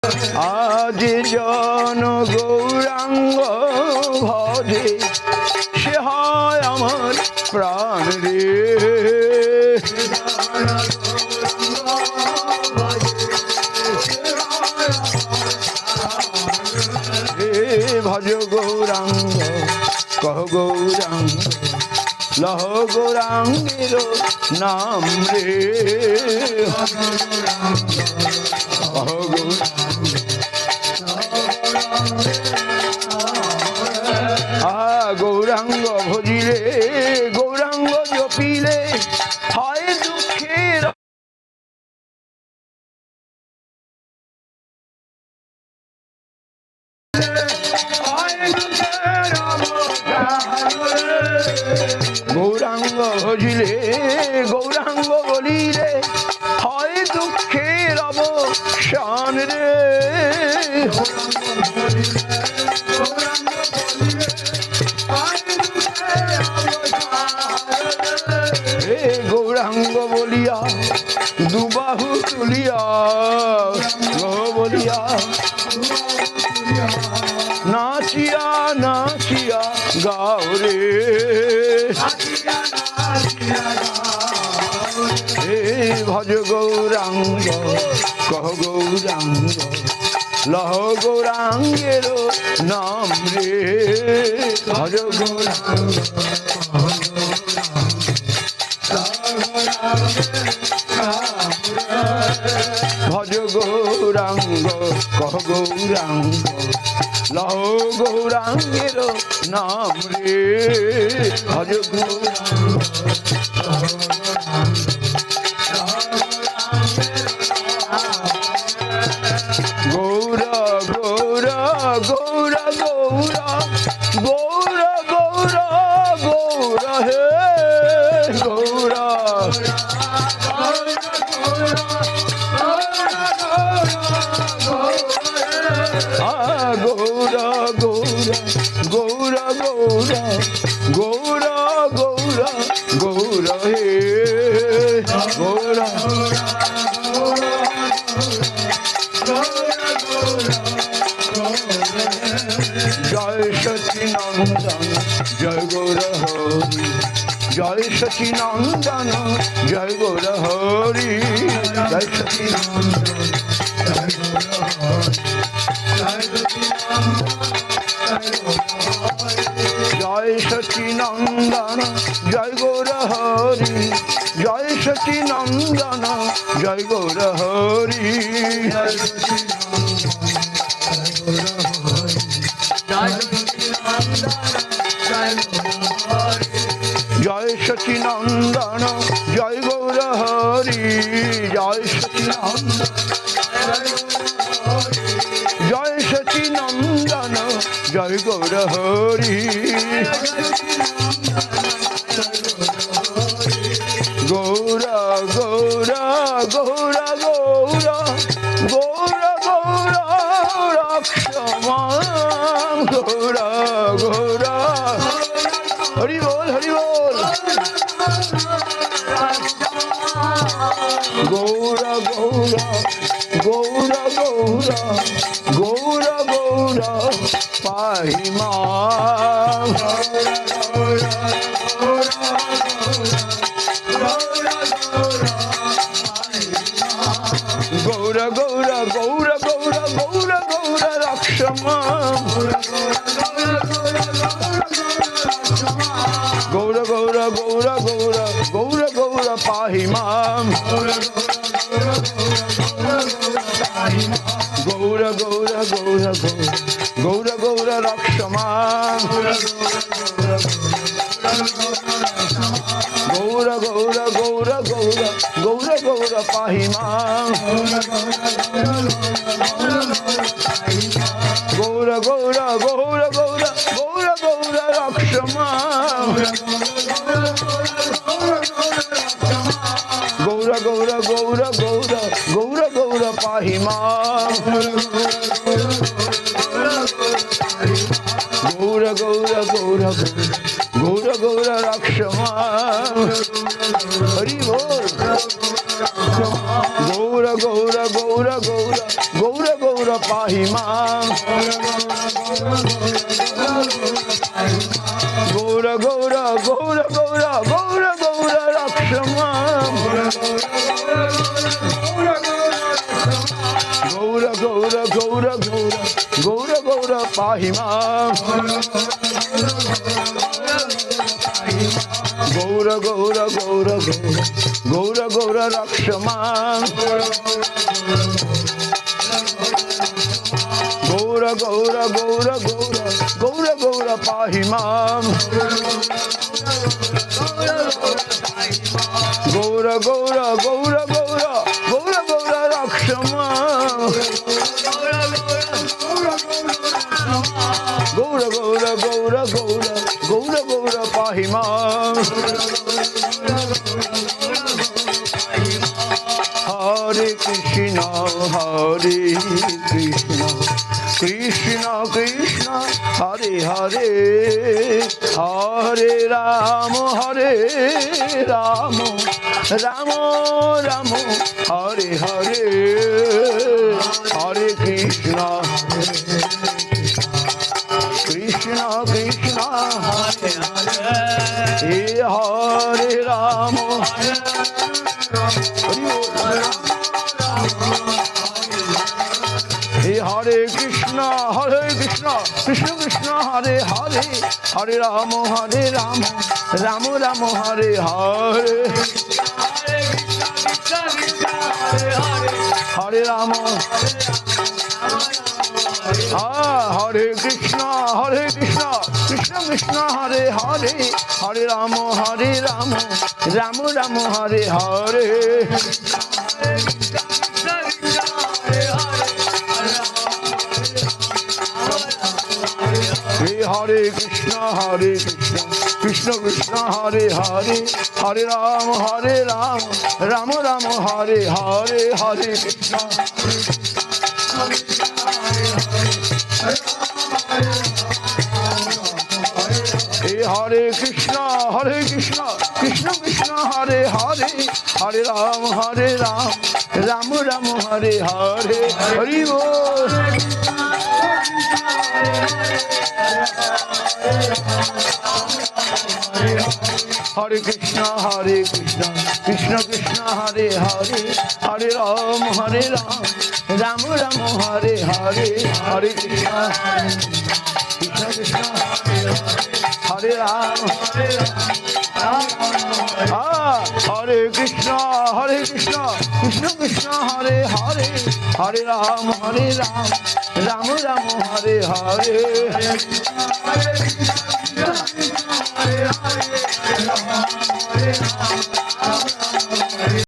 আজ জন গৌরাঙ্গ ভজে সে হয় আমার প্রাণ রে। ভজ গৌরাঙ্গ কহ গৌরাঙ্গ লহ গৌরাঙ্গের নাম রে। কহ গৌরাঙ্গ ভজিলে গৌরাঙ্গ জপিলে হয় দুঃখের গৌরাঙ্গ ভজিলে গৌরাঙ্গ বলিলে হয় দুঃখের অবসান রে। গৌরাঙ্গ বলিয়া দুবাহু তুলিয়া বলিয়া নাচিয়া নাচিয়া গাও রে। ভজ গৌরাঙ্গ কহ গৌরাঙ্গ লহ গৌরাঙ্গের নাম রে। ভজ গৌরাঙ্গ ভজ গৌরাঙ্গ কহ গৌরাঙ্গ লহ গৌরাঙ্গের নাম রে। ভজ গৌরাঙ্গ গৌরা গৌরা গৌরা গৌরা গৌরা গৌরা গৌরা হে গৌরা গৌরা গৌরা গৌরা গৌরা গৌরা গৌরা গৌরা হে গৌরা জয় সচিনন্দন জয় গৌর হরি জয় সচিনন্দন জয় গৌর হরি জয় সচিনন্দন জয় সচিনন্দন জয় গৌর হরি জয় সচিনন্দন জয় গৌর হরি জয় সচিনন্দন জয় গৌর হরি জয় সচিনন্দন জয় সচিনন্দন জয় গৌর হরি গৌরা গৌরা গৌরা গৌরা গৌরা গৌরা রক্ষমান গৌরা গৌরা হরি বল হরি বল গৌরা গৌরা গৌরা গৌরা গৌরা গৌরা পাহি মা গৌরা গৌরা গৌরা গৌরা গৌরা গৌরা রক্ষমা গৌরা গৌরা গৌরা গৌরা গৌরা গৌরা পাহি মাম গৌরা গৌরা গৌরা গৌরা গৌরা রক্ষমা গৌরা গৌরা গৌরা গৌরা গৌরা গৌরা পাহি মাম গৌরা গৌরা গৌরা গৌরা গৌরা গৌরা রক্ষমা গৌরা গৌরা গৌরা গৌরা গৌরা গৌরা পাহি মাম গৌরা গৌরা গৌরা গৌরা গৌরা রক্ষমা হরি বল গৌরা গৌরা গৌরা গৌরা গৌরা গৌরা पाहि मां गौर गौर गौर गौर गौर गौर रक्ष मां गौर गौर गौर गौर गौर गौर पाहि मां गौर गौर गौर गौर गौर गौर रक्ष मां गौर गौर गौर गौर गौर गौर पाहि मां गौर गौर गौर गौर गौर गौर रक्ष मां गौर गौर गौर गौर गौर गौर पाहि मां हरे कृष्ण कृष्ण कृष्ण हरे हरे हरे राम राम राम हरे हरे हरे कृष्ण कृष्ण कृष्ण हरे हरे हरे राम हरे कृष्ण कृष्ण कृष्ण हरे हरे हरे राम राम राम हरे हरे हरे राम हरे कृष्ण कृष्ण कृष्ण हरे हरे हरे राम राम राम हरे हरे हरे कृष्ण कृष्ण कृष्ण हरे हरे हरे राम राम राम हरे हरे हरे कृष्ण हरे कृष्ण कृष्ण कृष्ण हरे हरे हरे राम राम राम हरे हरे हरि बोल हरे कृष्ण कृष्ण कृष्ण हरे हरे हरे राम राम राम हरे हरे हरे कृष्ण कृष्ण हरे राम हरे कृष्ण कृष्ण कृष्ण हरे हरे हरे राम राम राम हरे हरे